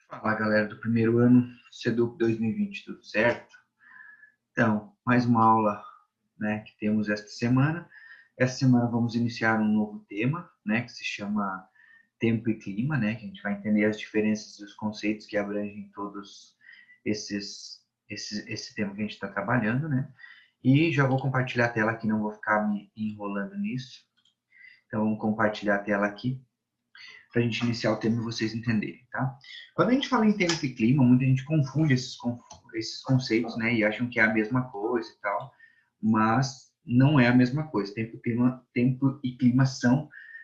Fala galera do primeiro ano, SEDUC 2020, tudo certo? Então, mais uma aula, né, que temos esta semana. Esta semana vamos iniciar um novo tema, né, que se chama Tempo e Clima, né, que a gente vai entender as diferenças e os conceitos que abrangem todos esse tema que a gente está trabalhando, né? E já vou compartilhar a tela aqui, não vou ficar me enrolando nisso. Então, vamos compartilhar a tela aqui para a gente iniciar o tema e vocês entenderem, tá? Quando a gente fala em tempo e clima, muita gente confunde esses conceitos, né, e acham que é a mesma coisa e tal, mas não é a mesma coisa. Tempo e clima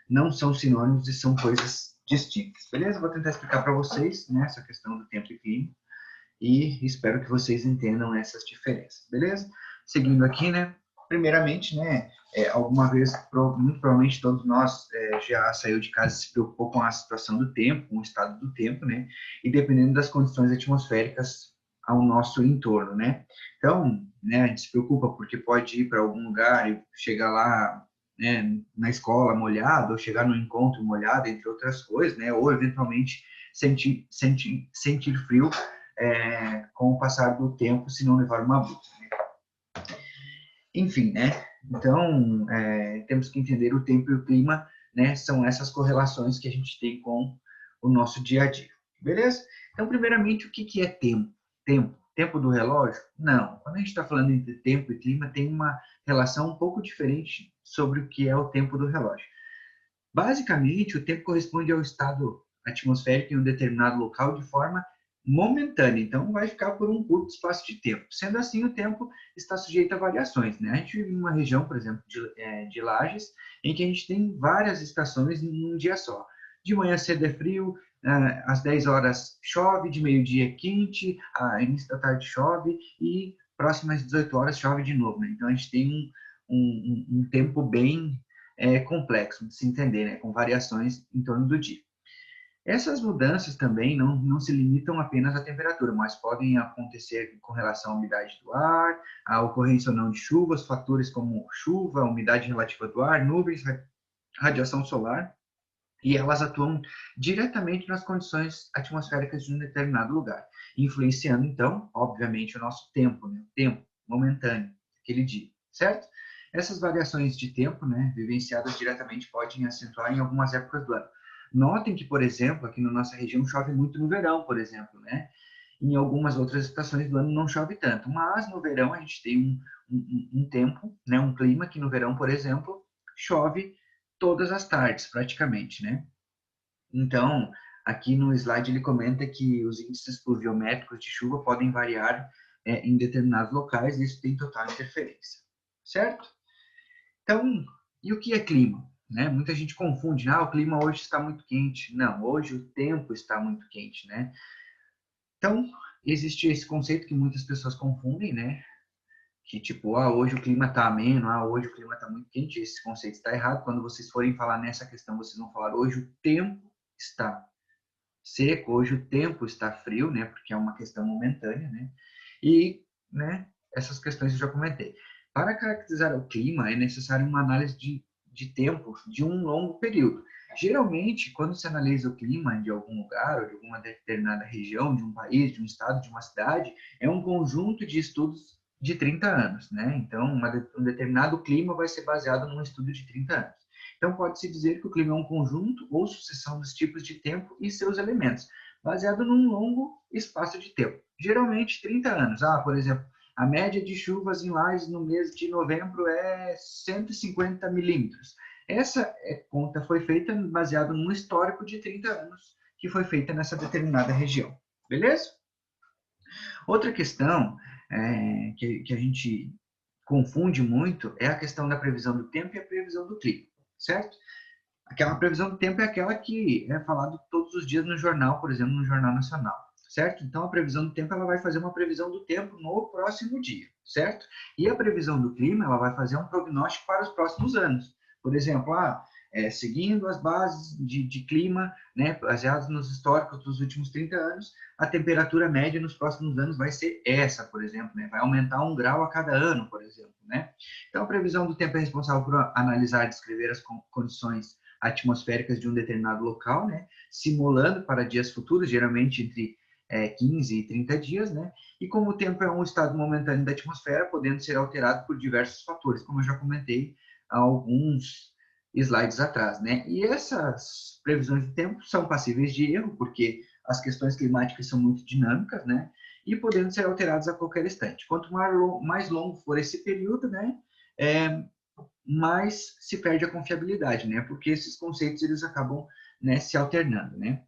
não são sinônimos e são coisas distintas, beleza? Vou tentar explicar para vocês, né, essa questão do tempo e clima e espero que vocês entendam essas diferenças, beleza? Seguindo aqui, né? Primeiramente, né? Alguma vez, muito provavelmente todos nós já saiu de casa e se preocupou com a situação do tempo, com o estado do tempo, né? E dependendo das condições atmosféricas ao nosso entorno, né? Então, né? A gente se preocupa porque pode ir para algum lugar e chegar lá, né? Na escola molhado, ou chegar no encontro molhado, entre outras coisas, né? Ou eventualmente sentir frio com o passar do tempo se não levar uma blusa. Enfim, né? Então, temos que entender o tempo e o clima, né? São essas correlações que a gente tem com o nosso dia a dia. Beleza? Então, primeiramente, o que é tempo? Tempo do relógio? Não. Quando a gente está falando entre tempo e clima, tem uma relação um pouco diferente sobre o que é o tempo do relógio. Basicamente, o tempo corresponde ao estado atmosférico em um determinado local de forma momentânea, então vai ficar por um curto espaço de tempo. Sendo assim, o tempo está sujeito a variações, né? A gente vive em uma região, por exemplo, de Lages, em que a gente tem várias estações num dia só. De manhã cedo é frio, às 10 horas chove, de meio-dia é quente, início da tarde chove e próximas 18 horas chove de novo, né? Então a gente tem um tempo bem complexo de se entender, né, com variações em torno do dia. Essas mudanças também não se limitam apenas à temperatura, mas podem acontecer com relação à umidade do ar, à ocorrência ou não de chuvas, fatores como chuva, umidade relativa do ar, nuvens, radiação solar, e elas atuam diretamente nas condições atmosféricas de um determinado lugar, influenciando, então, obviamente, o nosso tempo, né? O tempo momentâneo, aquele dia, certo? Essas variações de tempo, né, vivenciadas diretamente, podem acentuar em algumas épocas do ano. Notem que, por exemplo, aqui na nossa região chove muito no verão, por exemplo, né? Em algumas outras estações do ano não chove tanto, mas no verão a gente tem um tempo, né, um clima que no verão, por exemplo, chove todas as tardes, praticamente, né? Então, aqui no slide ele comenta que os índices pluviométricos de chuva podem variar em determinados locais e isso tem total interferência, certo? Então, e o que é clima? Né? Muita gente confunde, o clima hoje está muito quente. Não, hoje o tempo está muito quente, né? Então, existe esse conceito que muitas pessoas confundem, né? Que tipo, hoje o clima está ameno, hoje o clima está muito quente. Esse conceito está errado. Quando vocês forem falar nessa questão, vocês vão falar hoje o tempo está seco, hoje o tempo está frio, né, porque é uma questão momentânea, né, e, né, essas questões eu já comentei. Para caracterizar o clima, é necessário uma análise de tempo de um longo período. Geralmente, quando se analisa o clima de algum lugar, ou de alguma determinada região, de um país, de um estado, de uma cidade, é um conjunto de estudos de 30 anos, né? Então, um determinado clima vai ser baseado num estudo de 30 anos. Então, pode-se dizer que o clima é um conjunto ou sucessão dos tipos de tempo e seus elementos, baseado num longo espaço de tempo, geralmente 30 anos. Por exemplo, a média de chuvas em Lages no mês de novembro é 150 milímetros. Essa conta foi feita baseado num histórico de 30 anos que foi feita nessa determinada região. Beleza? Outra questão que a gente confunde muito é a questão da previsão do tempo e a previsão do clima, certo? Aquela previsão do tempo é aquela que é falado todos os dias no jornal, por exemplo, no Jornal Nacional, certo? Então, a previsão do tempo, ela vai fazer uma previsão do tempo no próximo dia, certo? E a previsão do clima, ela vai fazer um prognóstico para os próximos anos. Por exemplo, seguindo as bases de clima, né, baseadas nos históricos dos últimos 30 anos, a temperatura média nos próximos anos vai ser essa, por exemplo, né? Vai aumentar 1 grau a cada ano, por exemplo, né? Então, a previsão do tempo é responsável por analisar e descrever as condições atmosféricas de um determinado local, né, simulando para dias futuros, geralmente entre 15 e 30 dias, né, e como o tempo é um estado momentâneo da atmosfera, podendo ser alterado por diversos fatores, como eu já comentei há alguns slides atrás, né, e essas previsões de tempo são passíveis de erro, porque as questões climáticas são muito dinâmicas, né, e podendo ser alteradas a qualquer instante. Quanto mais longo for esse período, né, mais se perde a confiabilidade, né, porque esses conceitos eles acabam, né, se alternando, né.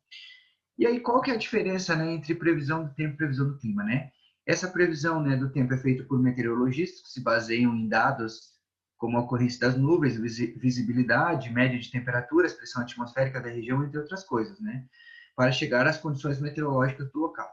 E aí, qual que é a diferença, né, entre previsão do tempo e previsão do clima, né? Essa previsão, né, do tempo é feita por meteorologistas que se baseiam em dados como a ocorrência das nuvens, visibilidade, média de temperaturas, pressão atmosférica da região, entre outras coisas, né, para chegar às condições meteorológicas do local.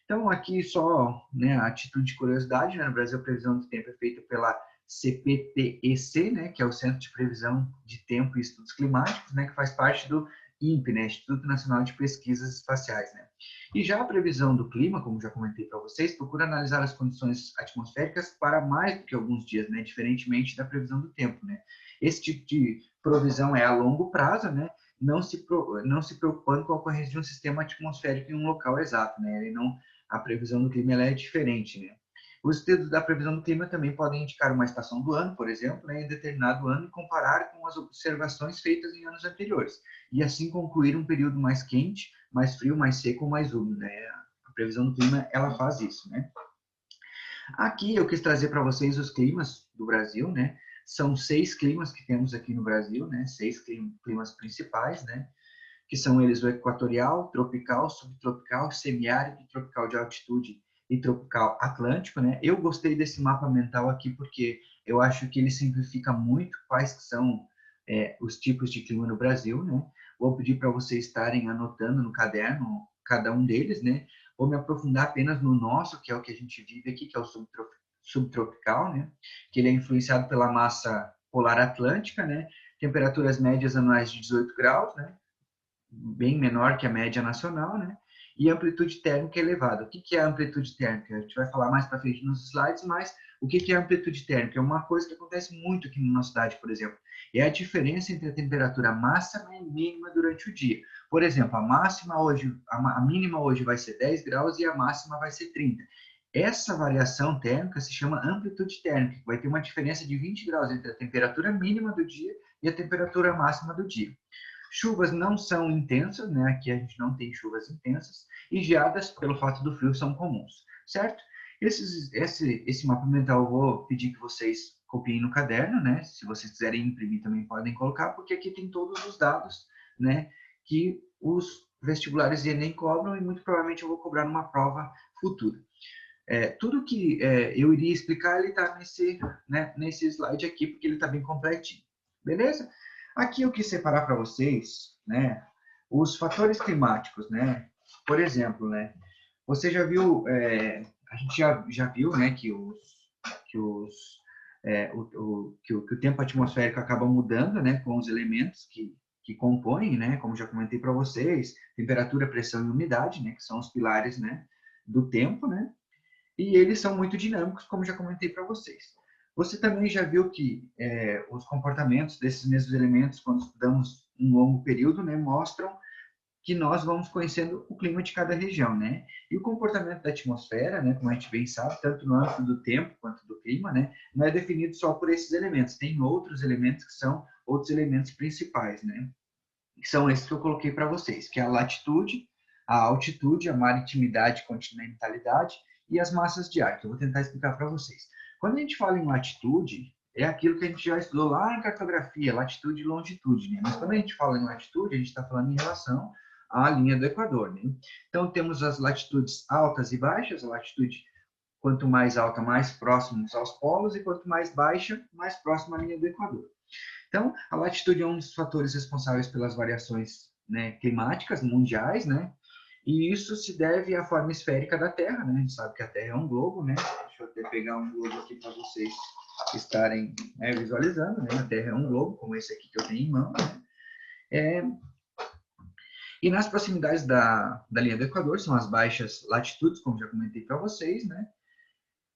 Então, aqui só, né, a título de curiosidade, né, no Brasil a previsão do tempo é feita pela CPPEC, né, que é o Centro de Previsão de Tempo e Estudos Climáticos, né, que faz parte do INPE, né, Instituto Nacional de Pesquisas Espaciais, né. E já a previsão do clima, como já comentei para vocês, procura analisar as condições atmosféricas para mais do que alguns dias, né, diferentemente da previsão do tempo, né. Esse tipo de provisão é a longo prazo, né, não se preocupando com a ocorrência de um sistema atmosférico em um local exato, né, ele não, a previsão do clima ela é diferente, né. Os estudos da previsão do clima também podem indicar uma estação do ano, por exemplo, né, em determinado ano e comparar com as observações feitas em anos anteriores, e assim concluir um período mais quente, mais frio, mais seco ou mais úmido, né. A previsão do clima, ela faz isso, né. Aqui eu quis trazer para vocês os climas do Brasil, né. São 6 climas que temos aqui no Brasil, né, 6 climas principais, né, que são eles o equatorial, tropical, subtropical, semiárido, tropical de altitude e tropical atlântico, né? Eu gostei desse mapa mental aqui porque eu acho que ele simplifica muito quais que são os tipos de clima no Brasil, né? Vou pedir para vocês estarem anotando no caderno cada um deles, né? Vou me aprofundar apenas no nosso, que é o que a gente vive aqui, que é o subtropical, né? Que ele é influenciado pela massa polar atlântica, né? Temperaturas médias anuais de 18 graus, né? Bem menor que a média nacional, né? E amplitude térmica elevada. O que é a amplitude térmica? A gente vai falar mais para frente nos slides, mas o que é a amplitude térmica? É uma coisa que acontece muito aqui na nossa cidade, por exemplo. É a diferença entre a temperatura máxima e mínima durante o dia. Por exemplo, a mínima hoje vai ser 10 graus e a máxima vai ser 30. Essa variação térmica se chama amplitude térmica, vai ter uma diferença de 20 graus entre a temperatura mínima do dia e a temperatura máxima do dia. Chuvas não são intensas, né? Aqui a gente não tem chuvas intensas, e geadas, pelo fato do frio, são comuns, certo? Esse mapa mental eu vou pedir que vocês copiem no caderno, né? Se vocês quiserem imprimir também podem colocar, porque aqui tem todos os dados, né? Que os vestibulares de Enem cobram e muito provavelmente eu vou cobrar numa prova futura. Tudo que eu iria explicar, ele está nesse slide aqui, porque ele está bem completinho. Beleza? Aqui eu quis separar para vocês, né, os fatores climáticos, né? Por exemplo, né, você já viu, a gente já viu, né, que o tempo atmosférico acaba mudando, né, com os elementos que compõem, né, como já comentei para vocês, temperatura, pressão e umidade, né, que são os pilares, né, do tempo, né? E eles são muito dinâmicos, como já comentei para vocês. Você também já viu que os comportamentos desses mesmos elementos, quando estudamos um longo período, né, mostram que nós vamos conhecendo o clima de cada região, né? E o comportamento da atmosfera, né, como a gente bem sabe, tanto no âmbito do tempo quanto do clima, né, não é definido só por esses elementos. Tem outros elementos que são outros elementos principais, né? Que são esses que eu coloquei para vocês, que é a latitude, a altitude, a maritimidade e continentalidade e as massas de ar, que eu vou tentar explicar para vocês. Quando a gente fala em latitude, é aquilo que a gente já estudou lá em cartografia, latitude e longitude, né? Mas quando a gente fala em latitude, a gente está falando em relação à linha do Equador, né? Então, temos as latitudes altas e baixas, a latitude quanto mais alta, mais próximos aos polos, e quanto mais baixa, mais próximo à linha do Equador. Então, a latitude é um dos fatores responsáveis pelas variações, né, climáticas mundiais, né? E isso se deve à forma esférica da Terra, né? A gente sabe que a Terra é um globo, né? Deixa eu até pegar um globo aqui para vocês estarem visualizando, né? A Terra é um globo, como esse aqui que eu tenho em mão, né? E nas proximidades da linha do Equador são as baixas latitudes, como já comentei para vocês, né?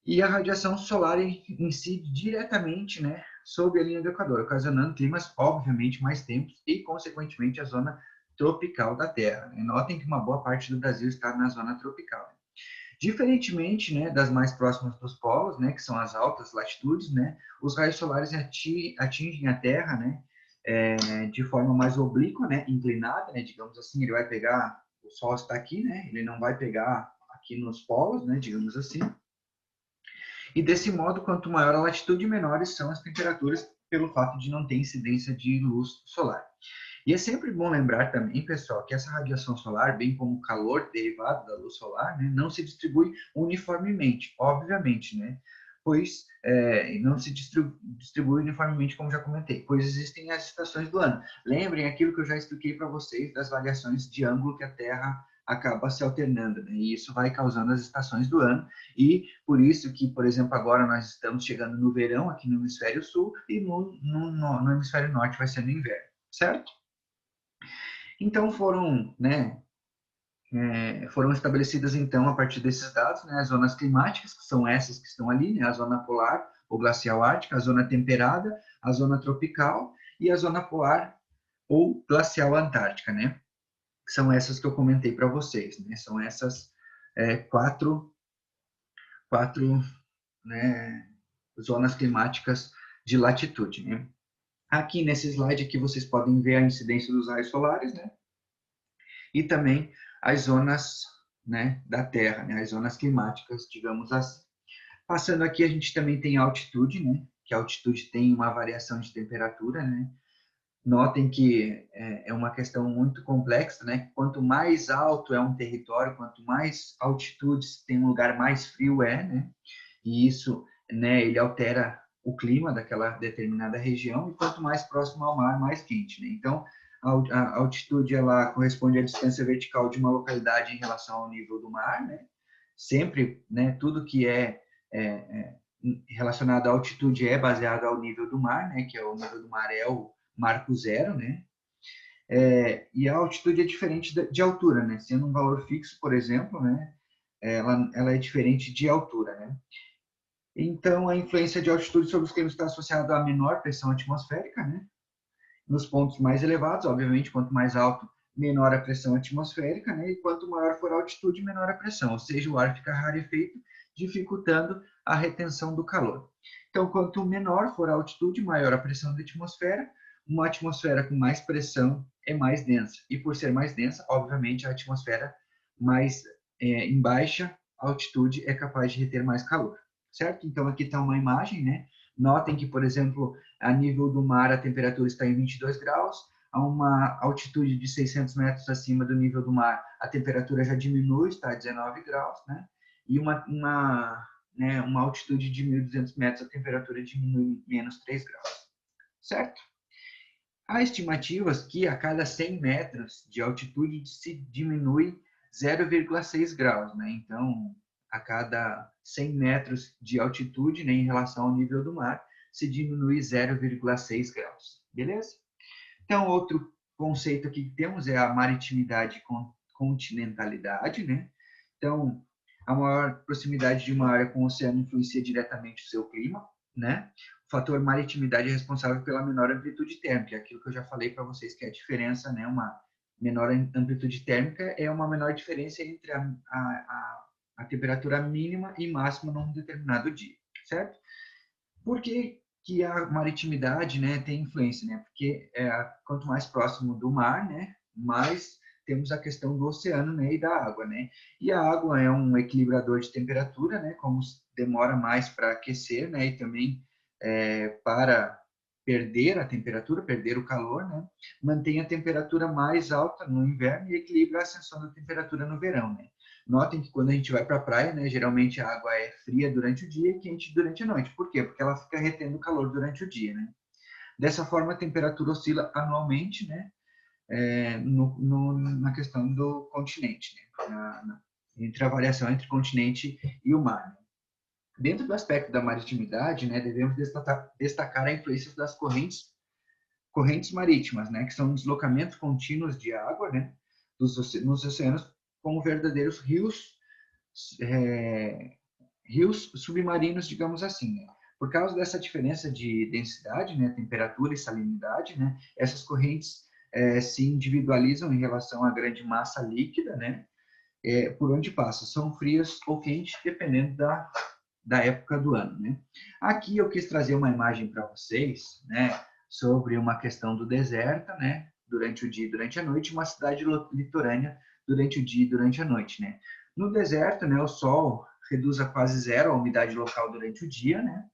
E a radiação solar incide diretamente, né, sob a linha do Equador, ocasionando climas, obviamente, mais tempos e, consequentemente, a zona tropical da Terra, né? Notem que uma boa parte do Brasil está na zona tropical. Diferentemente, né, das mais próximas dos polos, né, que são as altas latitudes, né, os raios solares atingem a Terra, né, de forma mais oblíqua, né, inclinada, né, digamos assim, ele vai pegar, o Sol está aqui, né, ele não vai pegar aqui nos polos, né, digamos assim. E desse modo, quanto maior a latitude, menores são as temperaturas pelo fato de não ter incidência de luz solar. E é sempre bom lembrar também, pessoal, que essa radiação solar, bem como o calor derivado da luz solar, né, não se distribui uniformemente, obviamente, né? Pois não se distribui uniformemente, como já comentei, pois existem as estações do ano. Lembrem aquilo que eu já expliquei para vocês das variações de ângulo que a Terra acaba se alternando, né? E isso vai causando as estações do ano, e por isso que, por exemplo, agora nós estamos chegando no verão aqui no hemisfério sul e no hemisfério norte vai ser no inverno, certo? Então foram estabelecidas então a partir desses dados, né, as zonas climáticas, que são essas que estão ali, né, a zona polar ou glacial ártica, a zona temperada, a zona tropical e a zona polar ou glacial antártica, né? São essas que eu comentei para vocês, né? São essas quatro, né, zonas climáticas de latitude, né? Aqui nesse slide aqui vocês podem ver a incidência dos raios solares, né? E também as zonas, né, da Terra, né, as zonas climáticas, digamos assim. Passando aqui, a gente também tem a altitude, né, que a altitude tem uma variação de temperatura, né. Notem que é uma questão muito complexa, né. Quanto mais alto é um território, quanto mais altitudes tem um lugar, mais frio é, né. E isso, né, ele altera o clima daquela determinada região, e quanto mais próximo ao mar, mais quente, né. Então, a altitude ela corresponde à distância vertical de uma localidade em relação ao nível do mar, né? Sempre, né? Tudo que é relacionado à altitude é baseado ao nível do mar, né? Que é o nível do mar é o marco zero, né? E a altitude é diferente de altura, né? Sendo um valor fixo, por exemplo, né? Ela é diferente de altura, né? Então, a influência de altitude sobre os climas está associada à menor pressão atmosférica, né? Nos pontos mais elevados, obviamente, quanto mais alto, menor a pressão atmosférica, né? E quanto maior for a altitude, menor a pressão, ou seja, o ar fica rarefeito, dificultando a retenção do calor. Então, quanto menor for a altitude, maior a pressão da atmosfera. Uma atmosfera com mais pressão é mais densa, e por ser mais densa, obviamente, a atmosfera mais em baixa altitude é capaz de reter mais calor, certo? Então, aqui está uma imagem, né? Notem que, por exemplo, a nível do mar a temperatura está em 22 graus, a uma altitude de 600 metros acima do nível do mar a temperatura já diminui, está a 19 graus, né? E uma altitude de 1.200 metros a temperatura diminui menos 3 graus, certo? Há estimativas que a cada 100 metros de altitude se diminui 0,6 graus, né? Então, a cada 100 metros de altitude, né, em relação ao nível do mar, se diminui 0,6 graus, beleza? Então, outro conceito aqui que temos é a maritimidade com continentalidade, né? Então, a maior proximidade de uma área com o oceano influencia diretamente o seu clima, né? O fator maritimidade é responsável pela menor amplitude térmica, aquilo que eu já falei para vocês, que é a diferença, né? Uma menor amplitude térmica é uma menor diferença entre a temperatura mínima e máxima num determinado dia, certo? Por que a maritimidade, né, tem influência, né? Porque quanto mais próximo do mar, né, mais temos a questão do oceano, né, e da água, né? E a água é um equilibrador de temperatura, né? Como demora mais para aquecer, né, e também para perder a temperatura, perder o calor, né? Mantém a temperatura mais alta no inverno e equilibra a ascensão da temperatura no verão, né? Notem que quando a gente vai para a praia, né, geralmente a água é fria durante o dia e quente durante a noite. Por quê? Porque ela fica retendo calor durante o dia, né? Dessa forma, a temperatura oscila anualmente, né, na questão do continente, né, entre a variação entre o continente e o mar. Né? Dentro do aspecto da maritimidade, né, devemos destacar a influência das correntes marítimas, né, que são deslocamentos contínuos de água, né, nos oceanos como verdadeiros rios submarinos, digamos assim. Né? Por causa dessa diferença de densidade, né, temperatura e salinidade, né, essas correntes se individualizam em relação à grande massa líquida, né, por onde passa. São frias ou quentes, dependendo da época do ano, né? Aqui eu quis trazer uma imagem para vocês, né, sobre uma questão do deserto, né, durante o dia e durante a noite, uma cidade litorânea durante o dia e durante a noite, né? No deserto, né, o sol reduz a quase zero a umidade local durante o dia, né?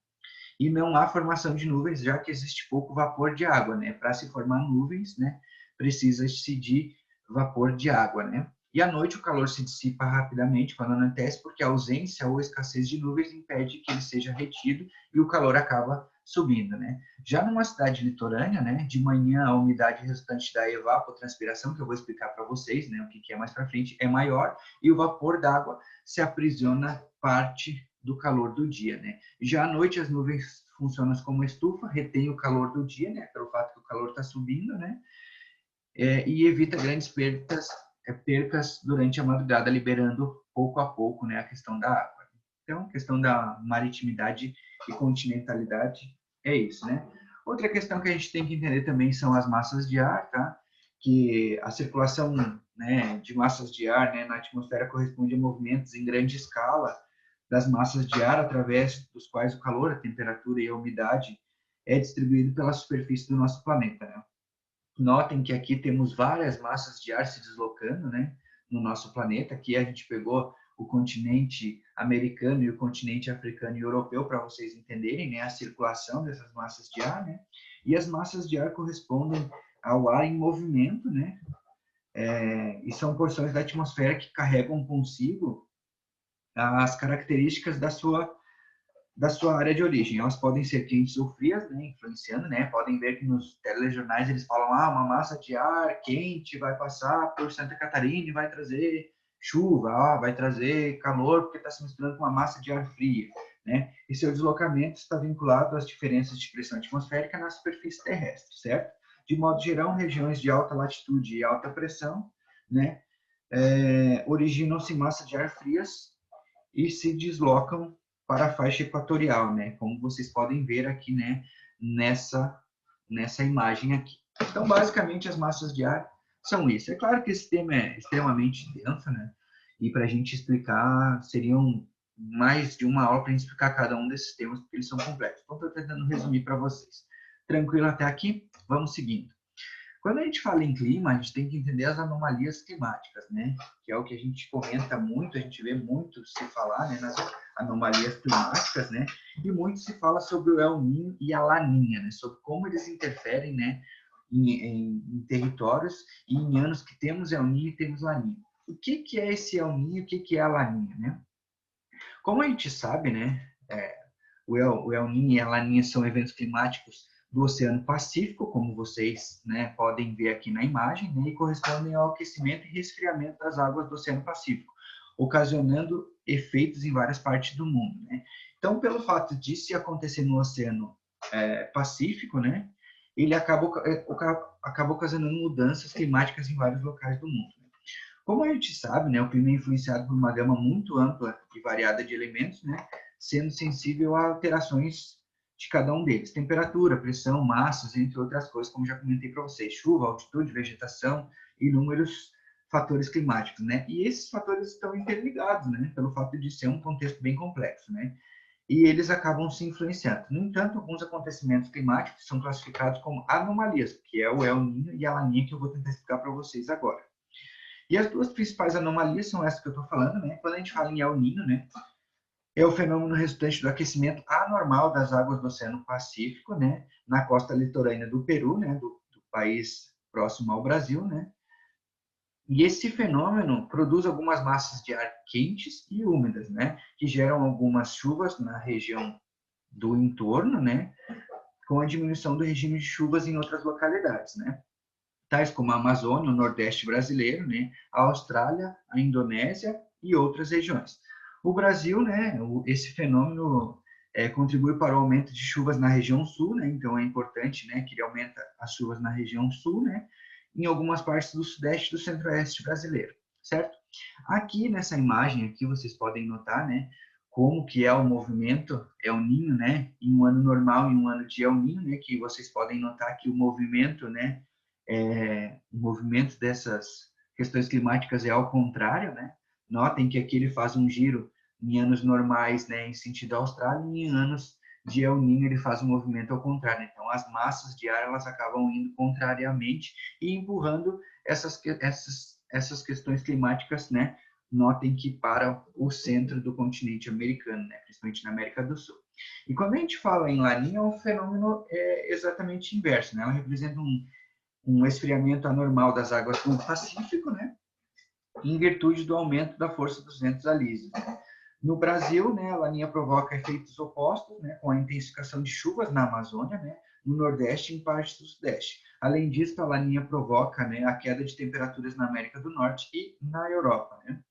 E não há formação de nuvens, já que existe pouco vapor de água, né? Para se formar nuvens, né, precisa-se de vapor de água, né? E à noite o calor se dissipa rapidamente quando anoitece, porque a ausência ou escassez de nuvens impede que ele seja retido e o calor acaba subindo, né? Já numa cidade litorânea, né, de manhã a umidade resultante da evapotranspiração, que eu vou explicar para vocês, né, o que é mais para frente, é maior e o vapor d'água se aprisiona parte do calor do dia, né? Já à noite as nuvens funcionam como estufa, retém o calor do dia, né, pelo fato que o calor está subindo, né? E evita grandes percas durante a madrugada, liberando pouco a pouco, né, a questão da água. Então, a questão da maritimidade e continentalidade é isso, né? Outra questão que a gente tem que entender também são as massas de ar, tá? Que a circulação, né, de massas de ar, né, na atmosfera corresponde a movimentos em grande escala das massas de ar através dos quais o calor, a temperatura e a umidade é distribuído pela superfície do nosso planeta, né? Notem que aqui temos várias massas de ar se deslocando, né, no nosso planeta. Aqui a gente pegou o continente americano e o continente africano e europeu para vocês entenderem, né, a circulação dessas massas de ar, né? E as massas de ar correspondem ao ar em movimento, né? E são porções da atmosfera que carregam consigo as características da sua área de origem. Elas podem ser quentes ou frias, né, influenciando, né? Podem ver que nos telejornais eles falam, uma massa de ar quente vai passar por Santa Catarina e vai trazer chuva, vai trazer calor porque está se misturando com uma massa de ar fria, né? E seu deslocamento está vinculado às diferenças de pressão atmosférica na superfície terrestre, certo? De modo geral, regiões de alta latitude e alta pressão, né, originam-se massas de ar frias e se deslocam para a faixa equatorial, né? Como vocês podem ver aqui, né? Nessa imagem aqui. Então, basicamente, as massas de ar são isso. É claro que esse tema é extremamente denso, né? E para a gente explicar, seriam mais de uma aula para a gente explicar cada um desses temas, porque eles são complexos. Então, estou tentando resumir para vocês. Tranquilo até aqui? Vamos seguindo. Quando a gente fala em clima, a gente tem que entender as anomalias climáticas, né? Que é o que a gente comenta muito, a gente vê muito se falar, né, nas anomalias climáticas, né? E muito se fala sobre o El Niño e a Laninha, né? Sobre como eles interferem, né, em territórios e em anos que temos El Niño e temos Laninha. O que é esse El Niño e o que é a Laninha, né? Como a gente sabe, né, o El Niño e a Laninha são eventos climáticos do Oceano Pacífico, como vocês, né, podem ver aqui na imagem, né, e correspondem ao aquecimento e resfriamento das águas do Oceano Pacífico, ocasionando efeitos em várias partes do mundo, né? Então, pelo fato de se acontecer no Oceano Pacífico, né, ele acaba ocasionando mudanças climáticas em vários locais do mundo. Como a gente sabe, né, o clima é influenciado por uma gama muito ampla e variada de elementos, né, sendo sensível a alterações de cada um deles. Temperatura, pressão, massas, entre outras coisas, como já comentei para vocês. Chuva, altitude, vegetação, inúmeros fatores climáticos, né? E esses fatores estão interligados, né, pelo fato de ser um contexto bem complexo, né? E eles acabam se influenciando. No entanto, alguns acontecimentos climáticos são classificados como anomalias, que é o El Niño e a Laninha, que eu vou tentar explicar para vocês agora. E as duas principais anomalias são essas que eu estou falando, né? Quando a gente fala em El Niño, né, é o fenômeno resultante do aquecimento anormal das águas do Oceano Pacífico, né, na costa litorânea do Peru, né, do país próximo ao Brasil, né? E esse fenômeno produz algumas massas de ar quentes e úmidas, né, que geram algumas chuvas na região do entorno, né, com a diminuição do regime de chuvas em outras localidades, né? Tais como a Amazônia, o Nordeste brasileiro, né, a Austrália, a Indonésia e outras regiões. O Brasil, né, esse fenômeno contribui para o aumento de chuvas na região sul, né, então é importante, né, que ele aumenta as chuvas na região sul, né, em algumas partes do Sudeste e do Centro-Oeste brasileiro, certo? Aqui nessa imagem aqui vocês podem notar, né, como que é o movimento El Niño, né, em um ano normal e um ano de El Niño, né, que vocês podem notar que o movimento, né, o movimento dessas questões climáticas é ao contrário, né. Notem que aqui ele faz um giro em anos normais, né, em sentido Austrália, e em anos de El Niño ele faz um movimento ao contrário. Então, as massas de ar elas acabam indo contrariamente e empurrando essas questões climáticas, né, notem que para o centro do continente americano, né, principalmente na América do Sul. E quando a gente fala em Laninha, o fenômeno é exatamente inverso, né? Ela representa um esfriamento anormal das águas do Pacífico, né, em virtude do aumento da força dos ventos alísios. No Brasil, né, a Laninha provoca efeitos opostos, né, com a intensificação de chuvas na Amazônia, né, no Nordeste e em partes do Sudeste. Além disso, a Laninha provoca, né, a queda de temperaturas na América do Norte e na Europa, né.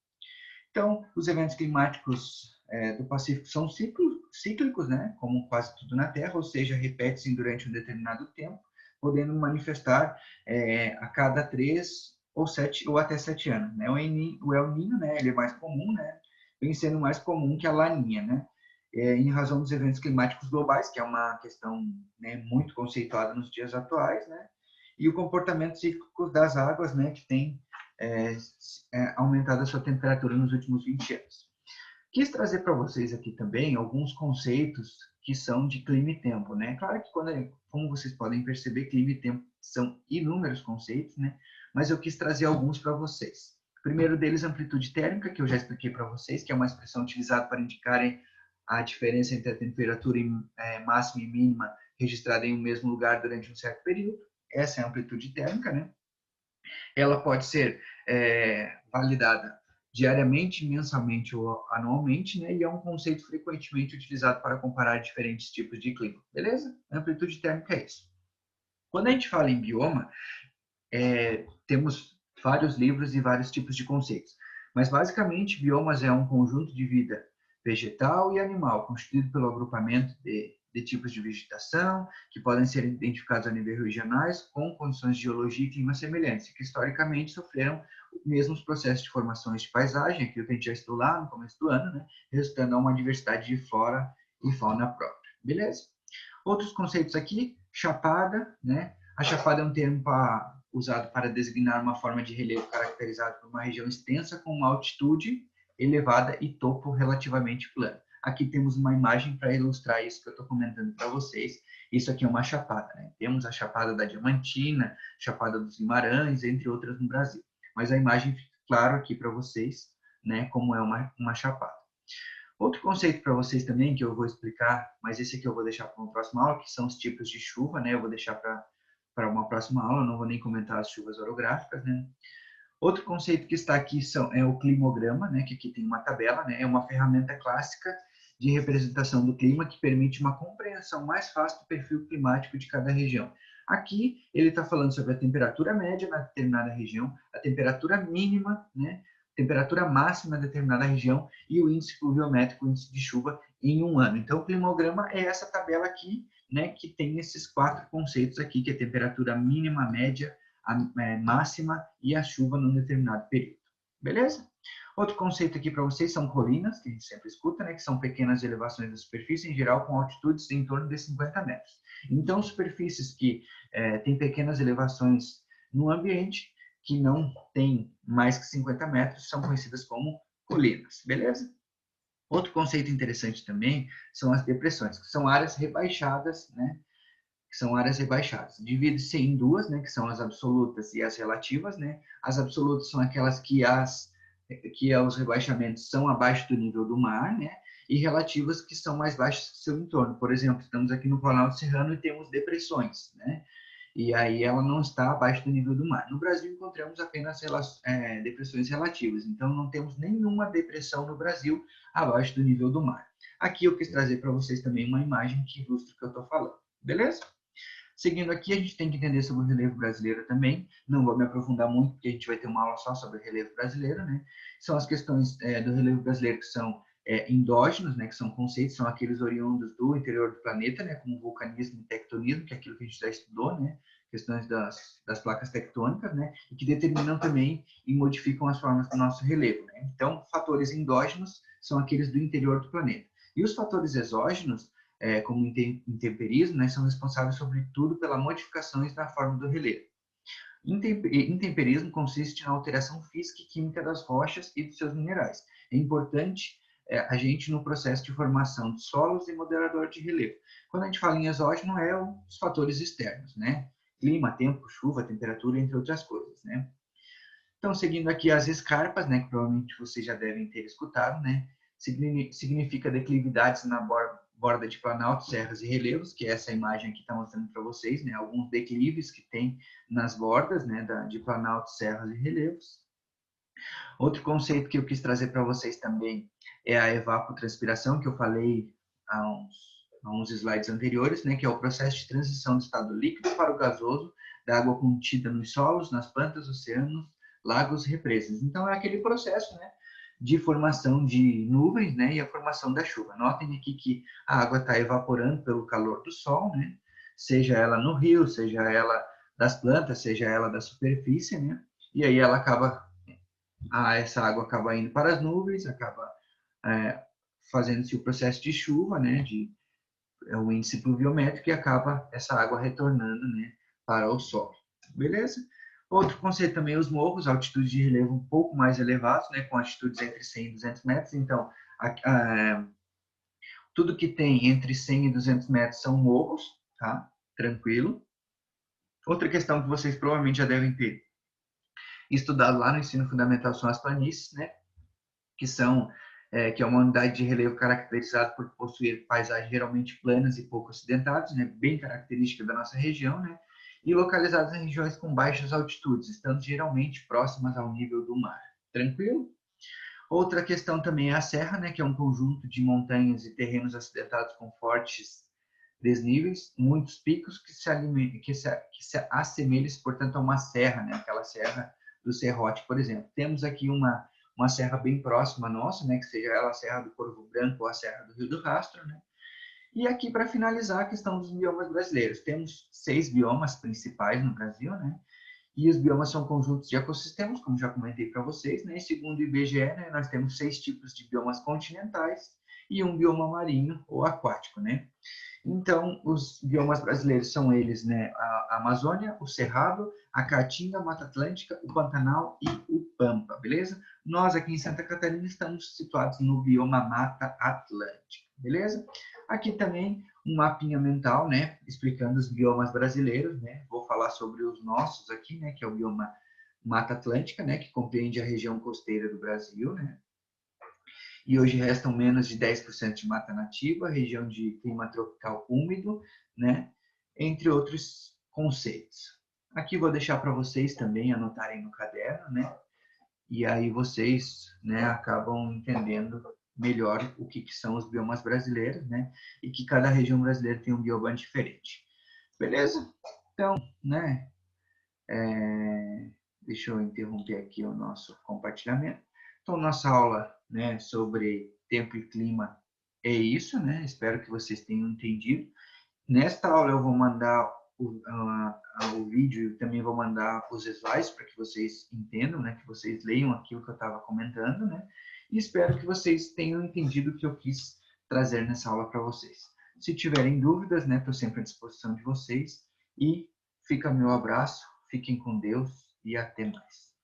Então, os eventos climáticos do Pacífico são cíclicos, né, como quase tudo na Terra, ou seja, repete-se durante um determinado tempo, podendo manifestar a cada 3 ou até 7 anos. Né? O El Niño, né, ele é mais comum, né, vem sendo mais comum que a Laninha, né, em razão dos eventos climáticos globais, que é uma questão, né, muito conceituada nos dias atuais, né, e o comportamento cíclico das águas, né, que tem aumentado a sua temperatura nos últimos 20 anos. Quis trazer para vocês aqui também alguns conceitos que são de clima e tempo, né? Claro que como vocês podem perceber, clima e tempo são inúmeros conceitos, né? Mas eu quis trazer alguns para vocês. O primeiro deles, amplitude térmica, que eu já expliquei para vocês, que é uma expressão utilizada para indicarem a diferença entre a temperatura máxima e mínima registrada em um mesmo lugar durante um certo período. Essa é a amplitude térmica, né? Ela pode ser validada diariamente, mensalmente ou anualmente, né? E é um conceito frequentemente utilizado para comparar diferentes tipos de clima, beleza? Amplitude térmica é isso. Quando a gente fala em bioma, temos vários livros e vários tipos de conceitos, mas basicamente biomas é um conjunto de vida vegetal e animal, constituído pelo agrupamento de tipos de vegetação, que podem ser identificados a nível regionais, com condições de geologia e clima semelhantes, que historicamente sofreram os mesmos processos de formações de paisagem, aquilo que a gente já estudou lá no começo do ano, né, resultando a uma diversidade de flora e fauna própria. Beleza? Outros conceitos aqui, chapada, né? A chapada é um termo usado para designar uma forma de relevo caracterizada por uma região extensa com uma altitude elevada e topo relativamente plano. Aqui temos uma imagem para ilustrar isso que eu estou comentando para vocês. Isso aqui é uma chapada, né? Temos a Chapada da Diamantina, Chapada dos Guimarães, entre outras no Brasil. Mas a imagem fica claro aqui para vocês, né, como é uma chapada. Outro conceito para vocês também, que eu vou explicar, mas esse aqui eu vou deixar para uma próxima aula, que são os tipos de chuva, né? Eu vou deixar para uma próxima aula, não vou nem comentar as chuvas orográficas, né? Outro conceito que está aqui é o climograma, né? Que aqui tem uma tabela, né? É uma ferramenta clássica de representação do clima que permite uma compreensão mais fácil do perfil climático de cada região. Aqui ele está falando sobre a temperatura média na determinada região, a temperatura mínima, né? Temperatura máxima em determinada região e o índice pluviométrico, o índice de chuva em um ano. Então, o climograma é essa tabela aqui, né, que tem esses 4 conceitos aqui, que é a temperatura mínima, média, a máxima e a chuva num determinado período. Beleza? Outro conceito aqui para vocês são colinas, que a gente sempre escuta, né, que são pequenas elevações da superfície, em geral com altitudes em torno de 50 metros. Então, superfícies que têm pequenas elevações no ambiente, que não tem mais que 50 metros, são conhecidas como colinas, beleza? Outro conceito interessante também são as depressões, que são áreas rebaixadas, né? Que são áreas rebaixadas. Divide-se em duas, né? Que são as absolutas e as relativas, né? As absolutas são aquelas que os rebaixamentos são abaixo do nível do mar, né? E relativas que são mais baixas que seu entorno. Por exemplo, estamos aqui no Planalto Serrano e temos depressões, né? E aí ela não está abaixo do nível do mar. No Brasil encontramos apenas depressões relativas, então não temos nenhuma depressão no Brasil abaixo do nível do mar. Aqui eu quis trazer para vocês também uma imagem que ilustra o que eu estou falando, beleza? Seguindo aqui, a gente tem que entender sobre o relevo brasileiro também. Não vou me aprofundar muito, porque a gente vai ter uma aula só sobre o relevo brasileiro, né? São as questões do relevo brasileiro que são endógenos, né? Que são conceitos, são aqueles oriundos do interior do planeta, né? Como vulcanismo e tectonismo, que é aquilo que a gente já estudou, né? questões das placas tectônicas, né, e que determinam também e modificam as formas do nosso relevo, né? Então, fatores endógenos são aqueles do interior do planeta. E os fatores exógenos, como o intemperismo, né, são responsáveis, sobretudo, pelas modificações na forma do relevo. Intemperismo consiste na alteração física e química das rochas e dos seus minerais. É importante a gente no processo de formação de solos e moderador de relevo. Quando a gente fala em exógeno, é os fatores externos, né? Clima, tempo, chuva, temperatura, entre outras coisas, né? Então, seguindo aqui as escarpas, né, que provavelmente vocês já devem ter escutado, né? Significa declividades na borda de planaltos, serras e relevos, que é essa imagem aqui está mostrando para vocês, né? Alguns declives que tem nas bordas, né, de planaltos, serras e relevos. Outro conceito que eu quis trazer para vocês também é a evapotranspiração, que eu falei há uns slides anteriores, né, que é o processo de transição do estado líquido para o gasoso da água contida nos solos, nas plantas, oceanos, lagos, represas. Então, é aquele processo, né, de formação de nuvens, né, e a formação da chuva. Notem aqui que a água está evaporando pelo calor do sol, né, seja ela no rio, seja ela das plantas, seja ela da superfície, né, e aí ela acaba essa água acaba indo para as nuvens, acaba fazendo-se o processo de chuva, né, o índice pluviométrico, e acaba essa água retornando, né, para o solo. Beleza? Outro conceito também, os morros, altitudes de relevo um pouco mais elevados, né, com altitudes entre 100 e 200 metros. Então, tudo que tem entre 100 e 200 metros são morros, tá? Tranquilo. Outra questão que vocês provavelmente já devem ter estudado lá no ensino fundamental são as planícies, né? Que é uma unidade de relevo caracterizada por possuir paisagens geralmente planas e pouco acidentadas, né, bem característica da nossa região, né, e localizadas em regiões com baixas altitudes, estando geralmente próximas ao nível do mar. Tranquilo? Outra questão também é a serra, né, que é um conjunto de montanhas e terrenos acidentados com fortes desníveis, muitos picos que se assemelham, portanto, a uma serra, né, aquela serra do Serrote, por exemplo. Temos aqui uma serra bem próxima nossa, né, que seja ela a Serra do Corvo Branco ou a Serra do Rio do Rastro, né? E aqui, para finalizar, a questão dos biomas brasileiros. Temos 6 biomas principais no Brasil, né? E os biomas são conjuntos de ecossistemas, como já comentei para vocês, né? E segundo o IBGE, né, nós temos 6 tipos de biomas continentais e um bioma marinho ou aquático, né? Então, os biomas brasileiros são eles, né, a Amazônia, o Cerrado, a Caatinga, a Mata Atlântica, o Pantanal e o Pampa, beleza? Nós aqui em Santa Catarina estamos situados no bioma Mata Atlântica, beleza? Aqui também um mapinha mental, né, explicando os biomas brasileiros, né? Vou falar sobre os nossos aqui, né, que é o bioma Mata Atlântica, né, que compreende a região costeira do Brasil, né? E hoje restam menos de 10% de mata nativa, região de clima tropical úmido, né? Entre outros conceitos. Aqui vou deixar para vocês também anotarem no caderno, né? E aí vocês, né, acabam entendendo melhor o que são os biomas brasileiros, né? E que cada região brasileira tem um bioma diferente. Beleza? Então, né? Deixa eu interromper aqui o nosso compartilhamento. Então, nossa aula, né, sobre tempo e clima é isso, né? Espero que vocês tenham entendido. Nesta aula eu vou mandar o vídeo e também vou mandar os slides para que vocês entendam, né? Que vocês leiam aquilo que eu estava comentando, né? E espero que vocês tenham entendido o que eu quis trazer nessa aula para vocês. Se tiverem dúvidas, né? Estou sempre à disposição de vocês. E fica meu abraço, fiquem com Deus e até mais.